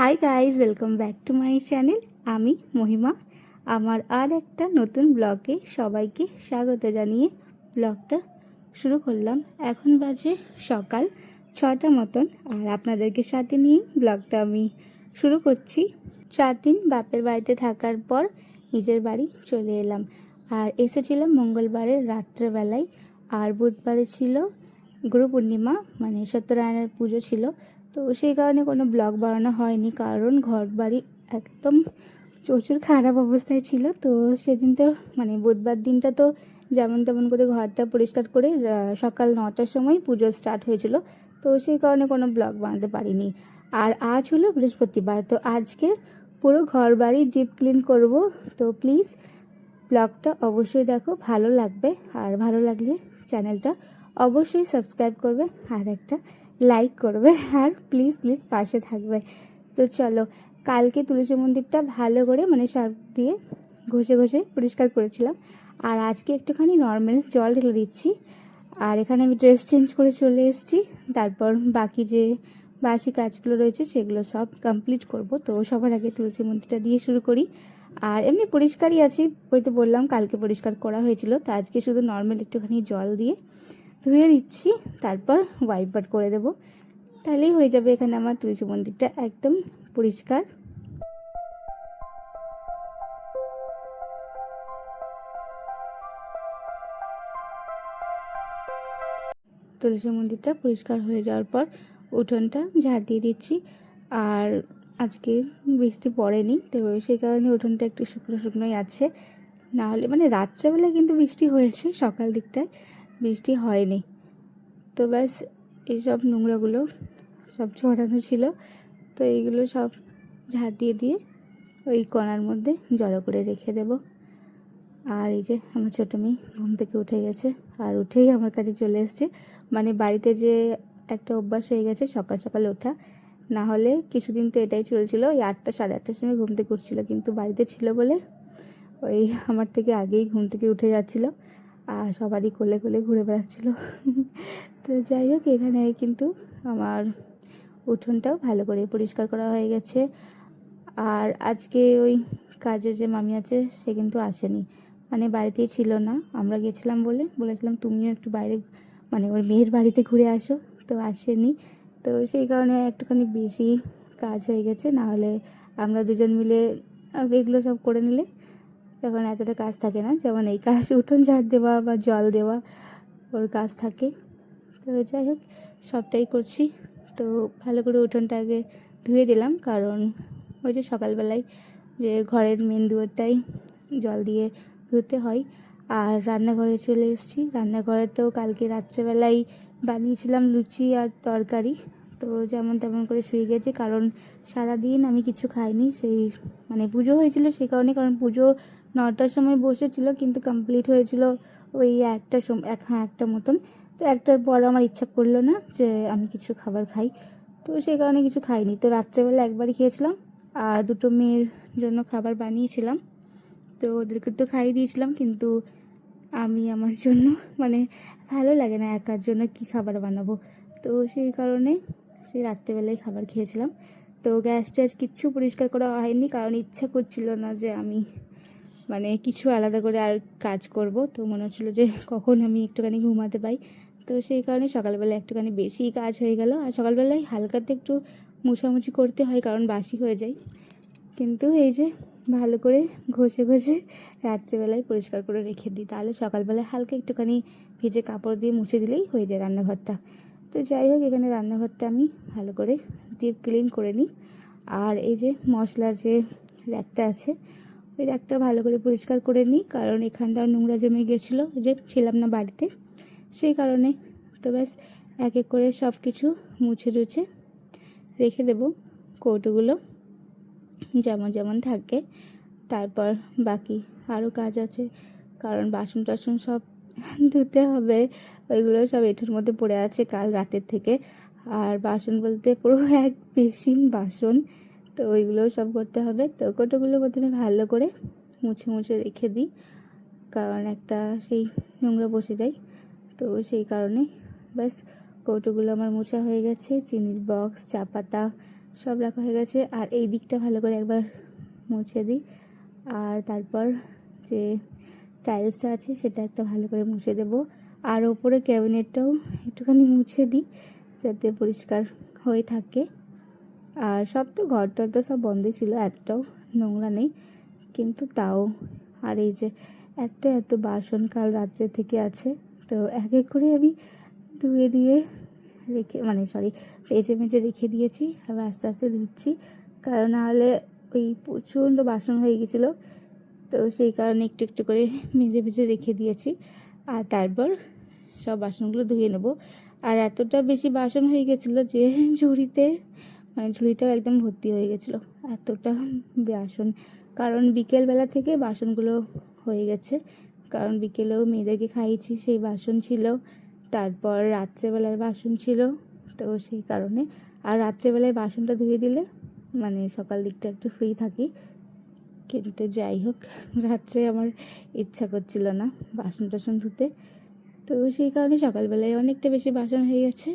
Hi guys, welcome back to my channel. আমি মহিমা। আমার আর একটা নতুন ব্লগে সবাইকে স্বাগত জানিয়ে ব্লগটা শুরু করলাম। এখন বাজে সকাল 6টা মতন, আর আপনাদেরকে সাথে নিয়ে ব্লগটা আমি শুরু করছি। 4 দিন বাপের বাড়িতে থাকার পর নিজের বাড়ি চলে এলাম। আর এসেছিলাম মঙ্গলবারের রাত্রেবেলায়, আর বুধবারে ছিল গুরু পূর্ণিমা, মানে সত্যনারায়ণের পুজো ছিল। তো সেই কারণে কোনো ব্লগ বানানো হয়নি, কারণ ঘর বাড়ি একদম প্রচুর খারাপ অবস্থায় ছিল। তো সেদিন তো মানে বুধবার দিনটা তো যেমন তেমন করে ঘরটা পরিষ্কার করে সকাল 9টার সময় পুজো স্টার্ট হয়েছিল। তো সেই কারণে কোনো ব্লগ বানাতে পারিনি। আর আজ হলো বৃহস্পতিবার, তো আজকে পুরো ঘর বাড়ি ডিপ ক্লিন করব। তো প্লিজ ব্লগটা অবশ্যই দেখো, ভালো লাগবে। আর ভালো লাগলে চ্যানেলটা অবশ্যই সাবস্ক্রাইব করবে আর একটা লাইক করবে, আর প্লিজ প্লিজ পাশে থাকবে। তো চলো, কালকে তুলসী মন্দিরটা ভালো করে মানে সার্ফ দিয়ে ঘষে ঘষে পরিষ্কার করেছিলাম, আর আজকে একটুখানি নর্মাল জল ঢেলে দিচ্ছি। আর এখানে আমি ড্রেস চেঞ্জ করে চলে এসেছি। তারপর বাকি যে বাসি কাজগুলো রয়েছে সেগুলো সব কমপ্লিট করব। তো সবার আগে তুলসী মন্দিরটা দিয়ে শুরু করি। আর এমনি পরিষ্কারই আছি, ওই তো বললাম কালকে পরিষ্কার করা হয়েছিল, তো আজকে শুধু নর্মাল একটুখানি জল দিয়ে ধুয়ে দিচ্ছি, তারপর ওয়াইপার করে দেব। তাহলেই হয়ে যাবে এখানে আমার তুলসী মন্দিরটা একদম পরিষ্কার। তুলসী মন্দিরটা পরিষ্কার হয়ে যাওয়ার পর উঠোনটা ঝাড় দিয়ে দিচ্ছি। আর আজকে বৃষ্টি পড়েনি, তো সেই কারণে উঠোনটা একটু শুকনো শুকনোই আছে। না হলে মানে রাত্রেবেলা কিন্তু বৃষ্টি হয়েছে, সকাল দিকটায় বৃষ্টি হয়নি। তো ব্যাস এইসব নোংরাগুলো সব ছড়ানো ছিল, তো এইগুলো সব ঝাড় দিয়ে দিয়ে ওই কোণার মধ্যে জড়ো করে রেখে দেব। আর এই যে আমার ছোটো মেয়ে ঘুম থেকে উঠে গেছে, আর উঠেই আমার কাছে চলে এসছে। মানে বাড়িতে যে একটা অভ্যাস হয়ে গেছে সকাল সকাল ওঠা, না হলে কিছুদিন তো এটাই চলছিল, ওই 8টা সাড়ে 8টার সময় ঘুম থেকে উঠছিল, কিন্তু বাড়িতে ছিল বলে ওই আমার থেকে আগেই ঘুম থেকে উঠে যাচ্ছিল, আর সবারই কোলে কোলে ঘুরে বেড়াচ্ছিল। তো যাই হোক, এখানে কিন্তু আমার উঠোনটাও ভালো করে পরিষ্কার করা হয়ে গেছে। আর আজকে ওই কাজের যে মামি আছে সে কিন্তু আসেনি, মানে বাড়িতেই ছিল না। আমরা গেছিলাম বলে বলেছিলাম তুমিও একটু বাইরে মানে ওর মেয়ের বাড়িতে ঘুরে আসো, তো আসেনি। তো সেই কারণে একটুখানি বেশি কাজ হয়ে গেছে, না হলে আমরা দুজন মিলে এগুলো সব করে নিলে তখন এতটা কাজ থাকে না। যেমন এই কাজ উঠোন ঝাড় দেওয়া বা জল দেওয়া, ওর কাজ থাকে। তো যাই হোক, সবটাই করছি। তো ভালো করে উঠোনটা আগে ধুয়ে দিলাম, কারণ ওই যে সকালবেলায় যে ঘরের মেন দুয়ারটাই জল দিয়ে ধুতে হয়। আর রান্নাঘরে চলে এসেছি। রান্নাঘরে তো কালকে রাত্রেবেলায় বানিয়েছিলাম লুচি আর তরকারি, তো যেমন তেমন করে শুয়ে গেছে, কারণ সারাদিন আমি কিছু খাইনি। সেই মানে পুজো হয়েছিল সেই কারণে, কারণ পুজো 9টার সময় বসেছিল, কিন্তু কমপ্লিট হয়েছিল ওই 1টার সময়, হ্যাঁ 1টা মতন। তো 1টার পর আমার ইচ্ছা করলো না যে আমি কিছু খাবার খাই, তো সেই কারণে কিছু খাইনি। তো রাত্রেবেলা একবারই খেয়েছিলাম, আর দুটো মেয়ের জন্য খাবার বানিয়েছিলাম, তো ওদেরকে তো খাইয়ে দিয়েছিলাম। কিন্তু আমি আমার জন্য মানে ভালো লাগে না একার জন্য কি খাবার বানাবো, তো সেই কারণে সেই রাত্রেবেলায় খাবার খেয়েছিলাম। তো গ্যাস ট্যাস কিচ্ছু পরিষ্কার করা হয়নি, কারণ ইচ্ছা করছিল না যে আমি মানে কিছু আলাদা করে আর কাজ করব। তো মনে হচ্ছিলো যে কখন আমি একটুখানি ঘুমাতে পাই, তো সেই কারণে সকালবেলা একটুখানি বেশি কাজ হয়ে গেল। আর সকালবেলায় হালকাতে একটু মুছামুছি করতে হয়, কারণ বাসি হয়ে যায়। কিন্তু এই যে ভালো করে ঘষে ঘষে রাত্রেবেলায় পরিষ্কার করে রেখে দিই, তাহলে সকালবেলায় হালকা একটুখানি ভিজে কাপড় দিয়ে মুছে দিলেই হয়ে যায় রান্নাঘরটা। তো যাই হোক, এখানে রান্নাঘরটা আমি ভালো করে ডিপ ক্লিন করে নিই। আর এই যে মশলার যে র্যাকটা আছে, ওই র্যাকটা ভালো করে পরিষ্কার করে নিই, কারণ এখানটা নোংরা জমে গেছিলো, যে ছিলাম না বাড়িতে সেই কারণে। তো ব্যাস এক এক করে সব কিছু মুছে টুছে রেখে দেবো, কৌটোগুলো যেমন যেমন থাকে। তারপর বাকি আরও কাজ আছে, কারণ বাসন টাসন সব ধুতে হবে, ওইগুলো সব এঁঠোর মধ্যে পড়ে আছে কাল রাতের থেকে। আর বাসন বলতে পুরো এক বেসিন বাসন, তো ওইগুলোও সব করতে হবে। তো কৌটোগুলো প্রথমে ভালো করে মুছে মুছে রেখে দিই, কারণ একটা সেই নোংরা বসে যায়, তো সেই কারণে। ব্যাস কৌটোগুলো আমার মোছা হয়ে গেছে। চিনির বক্স, চা পাতা সব রাখা হয়ে গেছে। আর এই দিকটা ভালো করে একবার মুছে দিই, আর তারপর যে টাইলসটা আছে সেটা একটা ভালো করে মুছে দেব। আর ওপরে ক্যাবিনেটটাও একটুখানি মুছে দিই যাতে পরিষ্কার হয়ে থাকে। আর সব তো ঘরটার তো সব বন্ধই ছিল, এতটাও নোংরা নেই, কিন্তু তাও। আর এই যে এত এত বাসন কাল রাত্রে থেকে আছে, তো এক এক করে আমি ধুয়ে ধুয়ে রেখে মেজে মেজে রেখে দিয়েছি। আবার আস্তে আস্তে ধুচ্ছি, কারণ নাহলে ওই প্রচণ্ড বাসন হয়ে গেছিলো, তো সেই কারণে একটু একটু করে মেজে মেজে রেখে দিয়েছি। আর তারপর সব বাসনগুলো ধুয়ে নেব। আর এতটা বেশি বাসন হয়ে গেছিলো যে ঝুড়িটাও একদম ভর্তি হয়ে গেছিলো, এতটা বাসন। কারণ বিকেলবেলা থেকে বাসনগুলো হয়ে গেছে, কারণ বিকেলেও মেয়েদেরকে খাইয়েছি, সেই বাসন ছিল। তারপর রাত্রেবেলার বাসন ছিল, তো সেই কারণে। আর রাত্রেবেলায় বাসনটা ধুয়ে দিলে সকাল দিকটা একটু ফ্রি থাকি। কিন্তু যাই হোক, রাত্রে আমার ইচ্ছা করছিল না বাসন টাসন ধুতে, তো সেই কারণে সকালবেলায় অনেকটা বেশি বাসন হয়ে গেছে।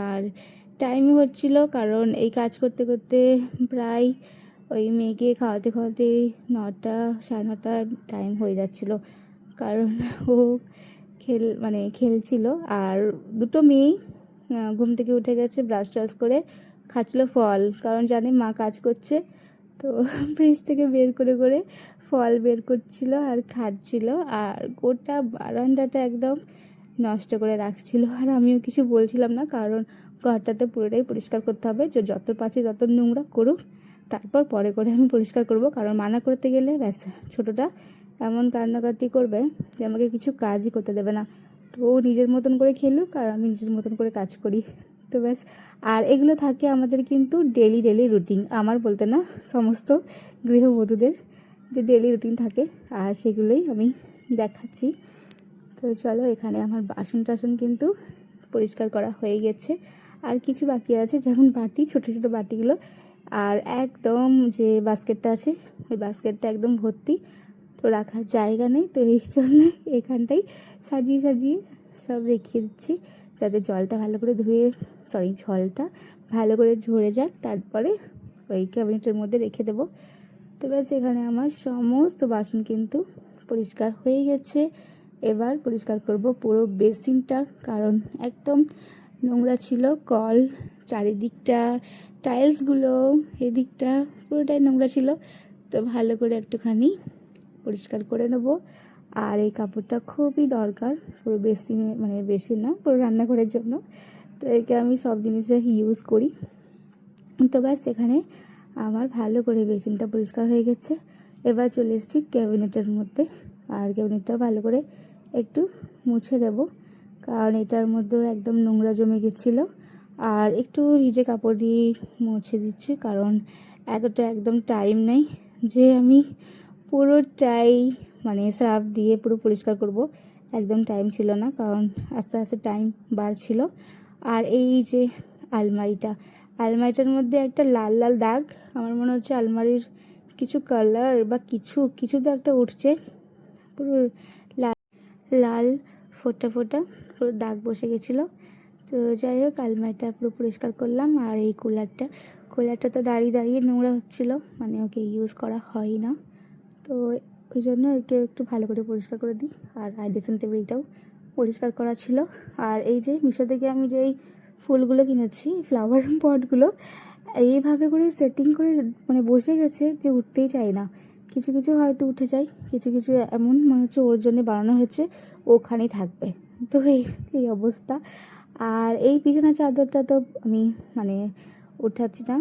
আর টাইমও হচ্ছিল, কারণ এই কাজ করতে করতে প্রায় ওই মেয়েকে খাওয়াতে খাওয়াতে 9টা 9:30 টাইম হয়ে যাচ্ছিলো। কারণ ও খেলছিল। আর দুটো মেয়েই ঘুম থেকে উঠে গেছে, ব্রাশ ট্রাশ করে খাচ্ছিলো ফল, কারণ জানে মা কাজ করছে, তো ফ্রিজ থেকে বের করে করে ফল বের করছিল আর খাচ্ছিল। আর গোটা বারান্দাটা একদম নষ্ট করে রাখছিল। আর আমিও কিছু বলছিলাম না, কারণ ঘরটাতে পুরোটাই পরিষ্কার করতে হবে, যে যত পাচ্ছে তত নোংরা করুক, তারপর পরে করে আমি পরিষ্কার করব। কারণ মানা করতে গেলে ব্যাস ছোটোটা এমন কান্নাকাটি করবে যে আমাকে কিছু কাজই করতে দেবে না। তো ও নিজের মতন করে খেলুক, আর আমি নিজের মতন করে কাজ করি, তো ব্যাস। আর এগুলো থাকে আমাদের কিন্তু ডেলি ডেলি রুটিন, আমার বলতে না, সমস্ত গৃহবধূদের যে ডেলি রুটিন থাকে, আর সেগুলোই আমি দেখাচ্ছি। তো চলো, এখানে আমার বাসন টাসন কিন্তু পরিষ্কার করা হয়ে গেছে। আর কিছু বাকি আছে, যেমন বাটি, ছোটো ছোটো বাটিগুলো। আর একদম যে বাস্কেটটা আছে, ওই বাস্কেটটা একদম ভর্তি, তো রাখার জায়গা নেই, তো এই জন্য এখানটাই সাজিয়ে সাজিয়ে সব রেখে দিচ্ছি, যাতে জলটা ভালো করে জলটা ভালো করে ঝরে যাক, তারপরে ওই ক্যাবিনেটের মধ্যে রেখে দেবো। তো ব্যাস, এখানে আমার সমস্ত বাসন কিন্তু পরিষ্কার হয়ে গেছে। এবার পরিষ্কার করব পুরো বেসিনটা, কারণ একদম নোংরা ছিল। কল চারিদিকটা, টাইলসগুলো, এদিকটা পুরোটাই নোংরা ছিল, তো ভালো করে একটুখানি পরিষ্কার করে নেব। আর এই কাপড়টা খুবই দরকার পুরো বেসিনে, বেসিন না, পুরো রান্নাঘরের জন্য, তো একে আমি সব জিনিসে ইউজ করি। তো ব্যাস, এখানে আমার ভালো করে বেসিনটা পরিষ্কার হয়ে গেছে। এবার চলে এসেছি ক্যাবিনেটের মধ্যে, আর ক্যাবিনেটটাও ভালো করে একটু মুছে দেব, কারণ এটার মধ্যেও একদম নোংরা জমে গেছিলো। আর একটু ভিজে কাপড় দিয়ে মুছে দিচ্ছি, কারণ এতটা একদম টাইম নেই যে আমি পুরোটাই সার্ফ দিয়ে পুরো পরিষ্কার করব, একদম টাইম ছিল না, কারণ আস্তে আস্তে টাইম বাড়ছিল। আর এই যে আলমারিটার মধ্যে একটা লাল লাল দাগ, আমার মনে হচ্ছে আলমারির কিছু কালার বা কিছু তো একটা উঠছে, পুরো লাল লাল ফোটা ফোটা পুরো দাগ বসে গেছিলো। তো যাই হোক, আলমারিটা পুরো পরিষ্কার করলাম। আর এই কুলারটা তো দাঁড়িয়ে দাঁড়িয়ে নোংরা হচ্ছিলো, ওকে ইউজ করা হয় না, তো ওই জন্য ওকে একটু ভালো করে পরিষ্কার করে দিই। আর ড্রেসিং টেবিলটাও পরিষ্কার করা ছিল। আর এই যে মিশো থেকে আমি যেই ফুলগুলো কিনেছি, ফ্লাওয়ার পটগুলো, এইভাবে করে সেটিং করে বসে গেছে যে উঠতেই চায় না। কিছু কিছু হয়তো উঠে যায়, কিছু কিছু এমন মনে হচ্ছে ওর জন্য বানানো হয়েছে, ওখানেই থাকবে, তো এই অবস্থা। আর এই বিছানা চাদরটা তো আমি উঠাচ্ছি না,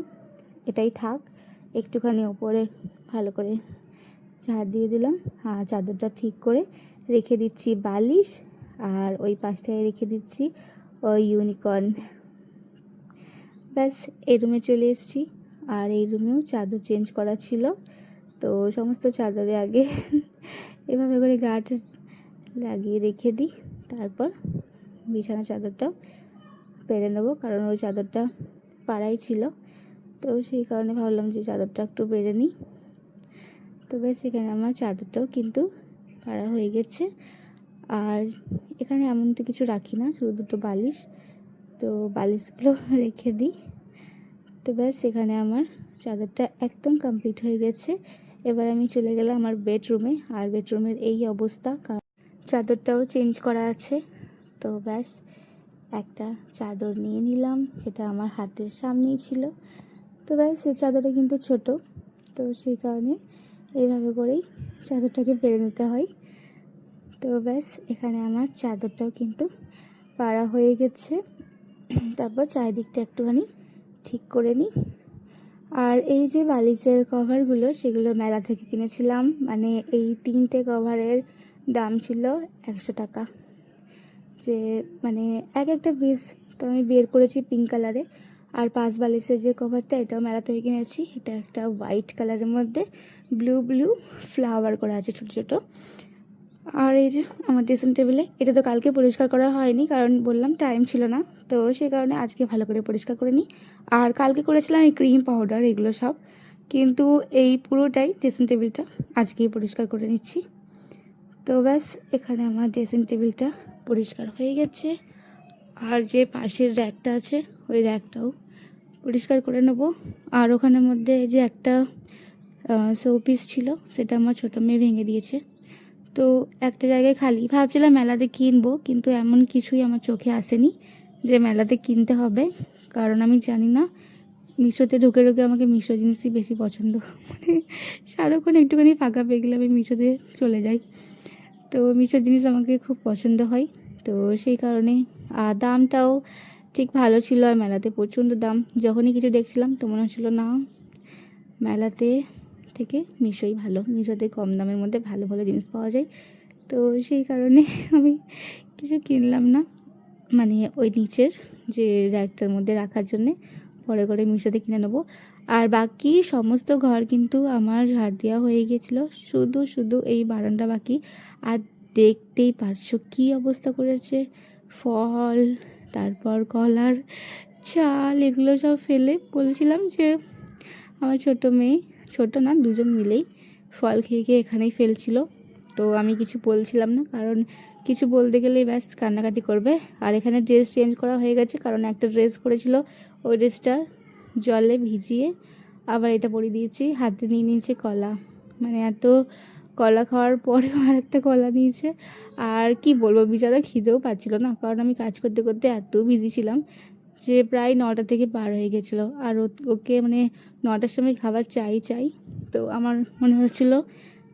এটাই থাক। একটুখানি ওপরে ভালো করে ঝাড় দিয়ে দিলাম, আর চাদরটা ঠিক করে রেখে দিচ্ছি বালিশ, আর ওই পাশটায় রেখে দিচ্ছি ওই ইউনিকর্ন। ব্যাস, এই রুমে চলে এসেছি। আর এই রুমেও চাদর চেঞ্জ করা ছিল, তো সমস্ত চাদরে আগে এভাবে করে গাঁট লাগিয়ে রেখে দিই, তারপর বিছানা চাদরটাও পেরে নেবো, কারণ ওই চাদরটা পাড়াই ছিল, তো সেই কারণে ভাবলাম যে চাদরটা একটু পেরে নিই। তো ব্যাস, এখানে আমার চাদরটাও কিন্তু পাড়া হয়ে গেছে। আর এখানে এমন তো কিছু রাখি না, শুধু দুটো বালিশ, তো বালিশগুলো রেখে দিই। তো ব্যাস এখানে আমার চাদরটা একদম কমপ্লিট হয়ে গেছে। এবার আমি চলে গেলাম আমার বেডরুমে, আর বেডরুমের এই অবস্থা, কারণ চাদরটাও চেঞ্জ করা আছে। তো ব্যাস একটা চাদর নিয়ে নিলাম, যেটা আমার হাতের সামনেই ছিল। তো ব্যাস এই চাদরটা কিন্তু ছোট, তো সেই কারণে এইভাবে করেই চাদরটাকে পেরে নিতে হয়। তো ব্যাস এখানে আমার চাদরটাও কিন্তু পাড়া হয়ে গেছে। তারপর চারিদিকটা একটুখানি ঠিক করে নিই। আর এই যে বালিশের কভারগুলো, সেগুলো মেলা থেকে কিনেছিলাম। মানে এই 3টে কভারের দাম ছিল 100 টাকা, যে মানে এক একটা পিস। তো আমি বের করেছি পিঙ্ক কালারে। আর 5 বালিশের যে কভারটা, এটাও মেলা থেকে কিনেছি। এটা একটা হোয়াইট কালারের মধ্যে ব্লু ব্লু ফ্লাওয়ার করা আছে ছোটো ছোটো। আর এই যে আমার ড্রেসিং টেবিলে, এটা তো কালকে পরিষ্কার করা হয়নি, কারণ বললাম টাইম ছিল না। তো সেই কারণে আজকে ভালো করে পরিষ্কার করে নিই। আর কালকে করেছিলাম এই ক্রিম পাউডার এগুলো সব, কিন্তু এই পুরোটাই ড্রেসিং টেবিলটা আজকেই পরিষ্কার করে নিচ্ছি। তো ব্যাস এখানে আমার ড্রেসিং টেবিলটা পরিষ্কার হয়ে গেছে। আর যে পাশের র্যাকটা আছে, ওই র্যাকটাও পরিষ্কার করে নেব। আর ওখানের মধ্যে যে একটা শোপিস ছিল, সেটা আমার ছোটো মেয়ে ভেঙে দিয়েছে। তো একটা জায়গায় খালি, ভাবছিলাম মেলাতে কিনবো, কিন্তু এমন কিছুই আমার চোখে আসেনি যে মেলাতে কিনতে হবে। কারণ আমি জানি না, মিশোতে ঢুকে ঢুকে আমাকে মিশো জিনিসই বেশি পছন্দ। মানে সারাক্ষণ একটুখানি ফাঁকা পেয়ে গেলে আমি মিশোতে চলে যাই। তো মিশো জিনিস আমাকে খুব পছন্দ হয়। তো সেই কারণে দামটাও ঠিক ভালো ছিল। আর মেলাতে প্রচণ্ড দাম, যখনই কিছু দেখছিলাম তো মনে হচ্ছিলো না, মেলাতে থেকে মিশোই ভালো, মিশোতে কম দামের মধ্যে ভালো ভালো জিনিস পাওয়া যায়। তো সেই কারণে আমি কিছু কিনলাম না, মানে ওই নিচের যে র্যাকটার মধ্যে রাখার জন্যে পরে করে মিশোতে কিনে নেবো। আর বাকি সমস্ত ঘর কিন্তু আমার ঝাড় দেওয়া হয়ে গিয়েছিলো, শুধু শুধু এই বারান্দা বাকি। আর দেখতেই পারছো কী অবস্থা করেছে, ফল, তারপর কলার চাল, এগুলো সব ফেলে। বলছিলাম যে আমার ছোটো মেয়ে, ছোটো না, দুজন মিলেই ফল খেয়ে খেয়ে এখানেই ফেলছিল। তো আমি কিছু বলছিলাম না, কারণ কিছু বলতে গেলেই ব্যাস কান্নাকাটি করবে। আর এখানে ড্রেস চেঞ্জ করা হয়ে গেছে, কারণ একটা ড্রেস পরেছিল, ওই ড্রেসটা জলে ভিজিয়ে আবার এটা পরিয়ে দিয়েছি। হাতে নিয়ে নিয়েছে কলা, মানে এত কলা খাওয়ার পরেও আর একটা কলা নিয়েছে। আর কি বলবো, বিচারা খিদেও পাচ্ছিল না, কারণ আমি কাজ করতে করতে এত বিজি ছিলাম যে প্রায় 9টা থেকে পার হয়ে গেছিলো। আর ওকে মানে 9টার সময় খাবার চাই। তো আমার মনে হচ্ছিলো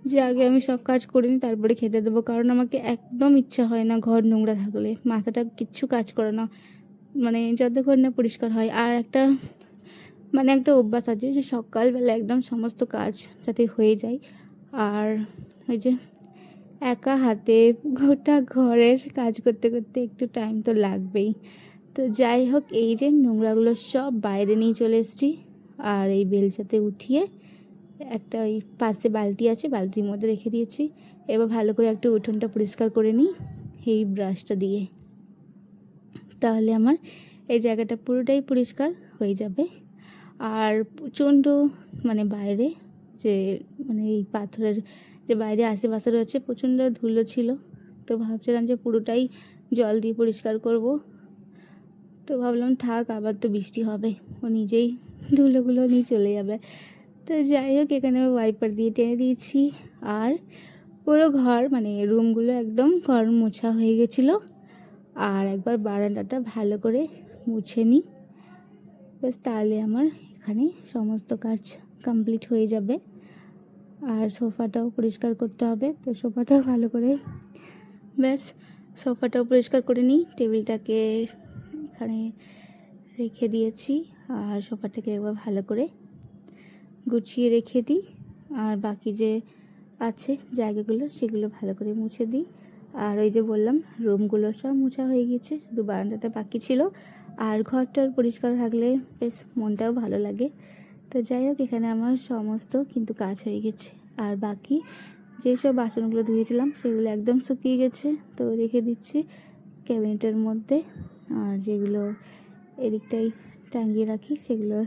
যে আগে আমি সব কাজ করে নিই, তারপরে খেতে দেবো। কারণ আমাকে একদম ইচ্ছা হয় না ঘর নোংরা থাকলে, মাথাটা কিচ্ছু কাজ করে না, মানে যতক্ষণ না পরিষ্কার হয়। আর একটা মানে একটা অভ্যাস আছে যে সকালবেলা একদম সমস্ত কাজ যাতে হয়ে যায়। আর ওই যে একা হাতে গোটা ঘরের কাজ করতে করতে একটু টাইম তো লাগবেই। তো যাই হোক, এই যে নোংরাগুলো সব বাইরে নিয়ে চলে এসেছি। আর এই বেলচাতে উঠিয়ে একটা ওই পাশে বালতি আছে, বালতির মধ্যে রেখে দিয়েছি। এবার ভালো করে একটু উঠোনটা পরিষ্কার করে নিই এই ব্রাশটা দিয়ে, তাহলে আমার এই জায়গাটা পুরোটাই পরিষ্কার হয়ে যাবে। আর প্রচণ্ড মানে বাইরে যে মানে এই পাথরের যে বাইরে আশেপাশে রয়েছে, প্রচণ্ড ধুলো ছিল। তো ভাবছিলাম যে পুরোটাই জল দিয়ে পরিষ্কার করব। তো ভাবলাম থাক, আবার তো বৃষ্টি হবে, ও নিজেই ধুলোগুলো নিয়ে চলে যাবে। তো যাই হোক, এখানে ওয়াইপার দিয়ে টেনে দিয়েছি। আর পুরো ঘর মানে রুমগুলো একদম ঘর মোছা হয়ে গেছিলো। আর একবার বারান্দাটা ভালো করে মুছে নিই, ব্যাস তাহলে আমার এখানে সমস্ত কাজ কমপ্লিট হয়ে যাবে। আর সোফাটাও পরিষ্কার করতে হবে, তো সোফাটাও ভালো করে ব্যাস সোফাটাও পরিষ্কার করে নিই। টেবিলটাকে এখানে রেখে দিয়েছি, আর সোফাটাকে একবার ভালো করে গুছিয়ে রেখে দিই। আর বাকি যে আছে জায়গাগুলো, সেগুলো ভালো করে মুছে দিই। আর ওই যে বললাম, রুমগুলো সব মোছা হয়ে গেছে, শুধু বারান্দাটা বাকি ছিল। আর ঘরটার পরিষ্কার থাকলে বেশ মনটাও ভালো লাগে। তো যাই হোক, এখানে আমার সমস্ত কিন্তু কাজ হয়ে গেছে। আর বাকি যেসব বাসনগুলো ধুয়েছিলাম সেগুলো একদম শুকিয়ে গেছে, তো রেখে দিচ্ছি ক্যাবিনেটের মধ্যে। আর যেগুলো এদিকটাই টাঙিয়ে রাখি, সেগুলো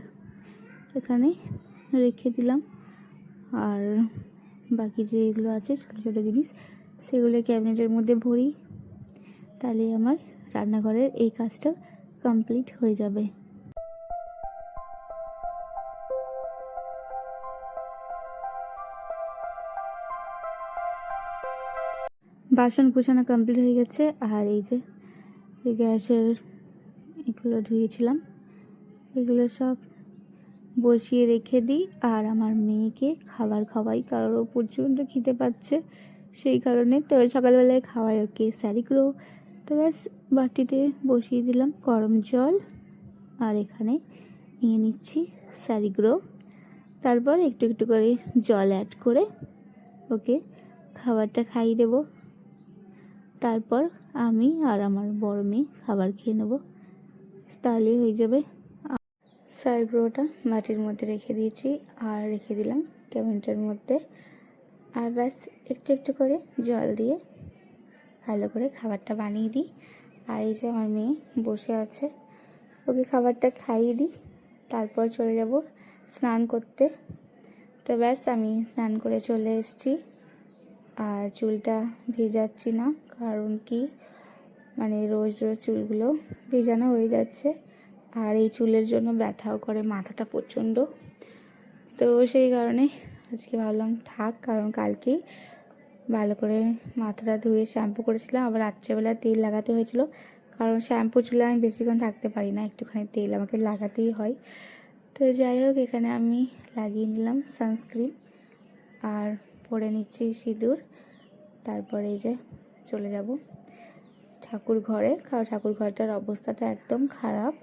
এখানে রেখে দিলাম। আর বাকি যেগুলো আছে ছোটো ছোটো জিনিস, সেগুলো ক্যাবিনেটের মধ্যে ভরি, তাহলে আমার রান্নাঘরের এই কাজটা কমপ্লিট হয়ে যাবে। বাসন কুচানো কমপ্লিট হয়ে গেছে। আর এই যে গ্যাসের এগুলো ধুয়েছিলাম, এগুলো সব বসিয়ে রেখে দিই। আর আমার মেয়েকে খাবার খাওয়াই, কারণ ও প্রচণ্ড খিদে পাচ্ছে, সেই কারণে তো সকালবেলায় খাওয়াই ওকে স্যারিগ্রো। তো ব্যাস বাটিতে বসিয়ে দিলাম গরম জল, আর এখানে নিয়ে নিচ্ছি স্যারিগ্রো। তারপর একটু একটু করে জল অ্যাড করে ওকে খাবারটা খাইয়ে দেবো। তারপর আমি আর আমার বড় মেয়ে খাবার খেয়ে নেবো, তাহলেই হয়ে যাবে। স্যারিগ্রোটা মাটির মধ্যে রেখে দিয়েছি, আর রেখে দিলাম ক্যাবিনেটের মধ্যে। আর ব্যাস একটু একটু করে জল দিয়ে ভালো করে খাবারটা বানিয়ে দিই। আর এই যে আমার মেয়ে বসে আছে, ওকে খাবারটা খাইয়ে দিই, তারপর চলে যাব স্নান করতে। তো ব্যাস আমি স্নান করে চলে এসেছি। আর চুলটা ভেজাচ্ছি না, কারণ কি মানে রোজ রোজ চুলগুলো ভেজানো হয়ে যাচ্ছে, আর এই চুলের জন্য ব্যথাও করে মাথাটা প্রচণ্ড। তো সেই কারণে আজকে ভাবলাম থাক, কারণ কালকেই ভালো করে মাথাটা ধুয়ে শ্যাম্পু করেছিলাম, আবার রাত্রেবেলা তেল লাগাতে হয়েছিল, কারণ শ্যাম্পু চুলে আমি বেশিক্ষণ থাকতে পারি না, একটুখানি তেল আমাকে লাগাতেই হয়। তো যাই হোক, এখানে আমি লাগিয়ে নিলাম সানস্ক্রিন আর পরে নিচ্ছি সিঁদুর। তারপরে এই যে চলে যাব ঠাকুর ঘরে, কারণ ঠাকুর ঘরটার অবস্থাটা একদম খারাপ।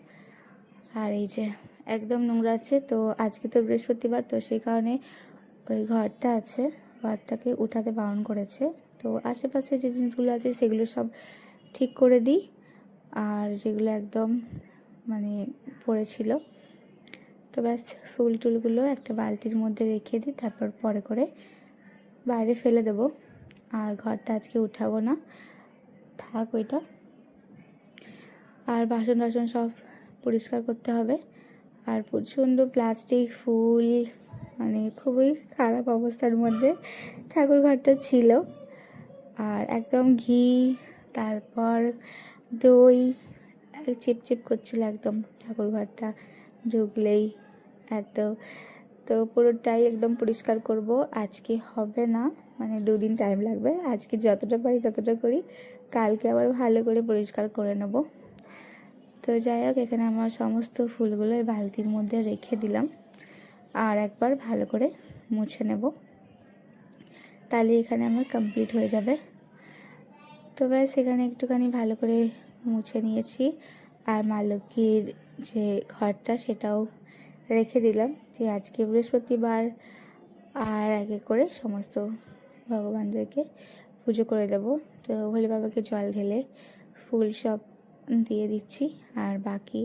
আর এই যে একদম নোংরা আছে। তো আজকে তো বৃহস্পতিবার, তো সেই কারণে ওই ঘরটা আছে, ঘরটাকে উঠাতে বারণ করেছে। তো আশেপাশে যে জিনিসগুলো আছে সেগুলো সব ঠিক করে দিই, আর যেগুলো একদম মানে পড়েছিল তো ব্যাস ফুল টুলগুলো একটা বালতির মধ্যে রেখে দিই, তারপর পরে করে বাইরে ফেলে দেবো। আর ঘরটা আজকে উঠাবো না, থাক ওইটা। আর বাসন টাসন সব পরিষ্কার করতে হবে। আর প্রচণ্ড প্লাস্টিক ফুল, মানে খুবই খারাপ অবস্থার মধ্যে ঠাকুর ঘরটা ছিল। আর একদম ঘি, তারপর দই চিপচিপ করছিল একদম ঠাকুর ঘরটা ঢুকলেই এত। তো পুরোটাই একদম পরিষ্কার করব, আজকে হবে না, মানে 2 দিন টাইম লাগবে। আজকে যতটা পারি ততটা করি, কালকে আবার ভালো করে পরিষ্কার করে নেব। তো যাই হোক, এখানে আমার সমস্ত ফুলগুলো এই বালতির মধ্যে রেখে দিলাম, আর একবার ভালো করে মুছে নেব, তাহলে এখানে আমার কমপ্লিট হয়ে যাবে। তো ব্যাস এখানে একটুখানি ভালো করে মুছে নিয়েছি। আর মা লক্ষ্মীর যে ঘরটা সেটাও রেখে দিলাম, যে আজকে বৃহস্পতিবার, আর আগে করে সমস্ত ভগবানদেরকে পুজো করে দেব। তো ভোলে বাবাকে জল ঢেলে ফুল সব দিয়ে দিচ্ছি, আর বাকি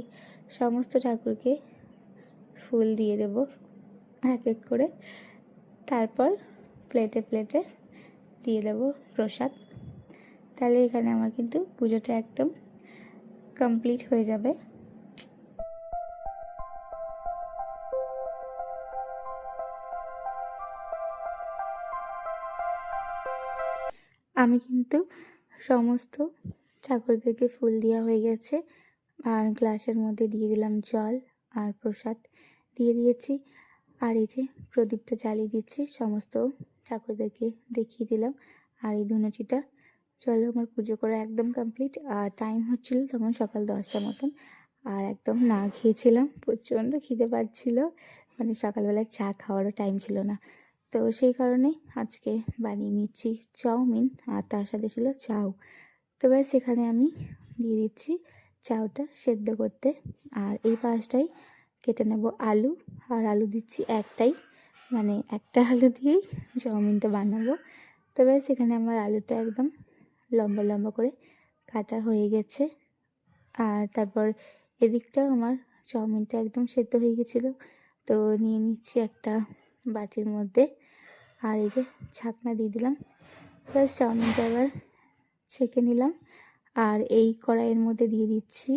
সমস্ত ঠাকুরকে ফুল দিয়ে দেব এক এক করে। তারপর প্লেটে প্লেটে দিয়ে দেব প্রসাদ, তাহলে এখানে আমার কিন্তু পুজোটা একদম কমপ্লিট হয়ে যাবে। আমি কিন্তু সমস্ত ঠাকুরদেরকে ফুল দেওয়া হয়ে গেছে, আর গ্লাসের মধ্যে দিয়ে দিলাম জল, আর প্রসাদ দিয়ে দিয়েছি। আর এই যে প্রদীপটা জ্বালিয়ে দিচ্ছি, সমস্ত ঠাকুরদেরকে দেখিয়ে দিলাম। আর এই ধুনুচিটা, চলো আমার পুজো করা একদম কমপ্লিট। আর টাইম হচ্ছিল তখন সকাল 10টা মতন, আর একদম না খেয়েছিলাম, প্রচণ্ড খিদে পাচ্ছিল, মানে সকালবেলায় চা খাওয়ারও টাইম ছিল না। তো সেই কারণে আজকে বানিয়ে নিচ্ছি চাউমিন, আর তার সাথে ছিল চাউ। তো ব্যাস এখানে আমি দিয়ে দিচ্ছি চাউটা সেদ্ধ করতে। আর এই পাশটাই কেটে নেব আলু, আর আলু দিচ্ছি একটাই, মানে একটা আলু দিয়েই চাউমিনটা বানাবো। তো ব্যাস এখানে আমার আলুটা একদম লম্বা লম্বা করে কাটা হয়ে গেছে। আর তারপর এদিকটাও আমার চাউমিনটা একদম সেদ্ধ হয়ে গেছিলো। তো নিয়ে নিচ্ছি একটা বাটির মধ্যে, আর এই যে ছাকনা দিয়ে দিলাম, প্লাস চাউমিনটা এবার ছেঁকে নিলাম। আর এই কড়াইয়ের মধ্যে দিয়ে দিচ্ছি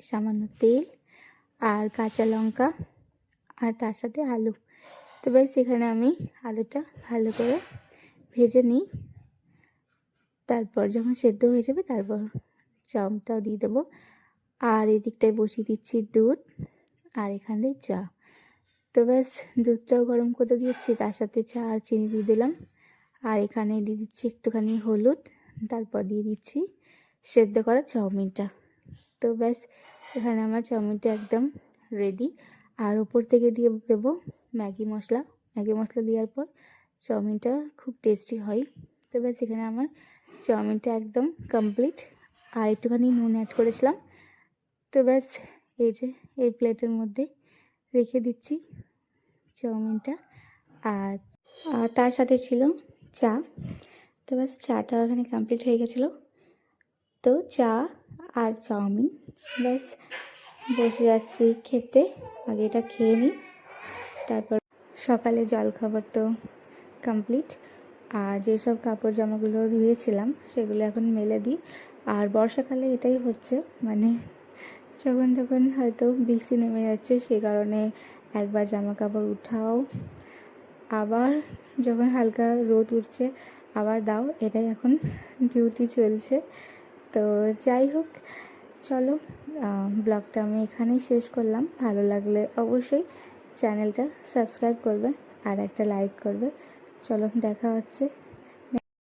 সামান্য তেল আর কাঁচা লঙ্কা, আর তার সাথে আলু। তো ব্যাস এখানে আমি আলুটা ভালো করে ভেজে নিই, তারপর যখন সেদ্ধ হয়ে যাবে তারপর চাউমিনটাও দিয়ে দেবো। আর এদিকটায় বসিয়ে দিচ্ছি দুধ, আর এখানে চা। তো ব্যাস দুধটাও গরম করতে দিচ্ছি, তার সাথে চা আর চিনি দিয়ে দিলাম। আর এখানে দিয়ে দিচ্ছি একটুখানি হলুদ, তারপর দিয়ে দিচ্ছি সেদ্ধ করা চাউমিনটা। তো ব্যাস এখানে আমার চাউমিনটা একদম রেডি। আর উপর থেকে দিয়ে দেবো ম্যাগি মশলা। ম্যাগি মশলা দেওয়ার পর চাউমিনটা খুব টেস্টি হয়। তো ব্যাস এখানে আমার চাউমিনটা একদম কমপ্লিট। আর একটুখানি নুন অ্যাড করেছিলাম। তো ব্যাস এই যে এই প্লেটের মধ্যে রেখে দিচ্ছি চাউমিনটা। আর তার সাথে ছিল চা। তো ব্যাস চাটা এখানে কমপ্লিট হয়ে গেছিলো। তো চা আর চাউমিন ব্যাস বসে যাচ্ছি খেতে। আগে এটা খেয়ে নিই, তারপর সকালে জলখাবার তো কমপ্লিট। আর যেসব কাপড় জামাগুলো ধুয়েছিলাম সেগুলো এখন মেলে দিই। আর বর্ষাকালে এটাই হচ্ছে, মানে যখন তখন হয়তো বৃষ্টি নেমে যাচ্ছে, সে কারণে একবার জামা কাপড় উঠাও, আবার যখন হালকা রোদ উঠছে আবার দাও, এটাই এখন ডিউটি চলছে। তো যাই হোক, চলো ব্লগটা আমি এখানেই শেষ করলাম। ভালো লাগলে অবশ্যই চ্যানেলটা সাবস্ক্রাইব করবে আর একটা লাইক করবে। চলো দেখা হচ্ছে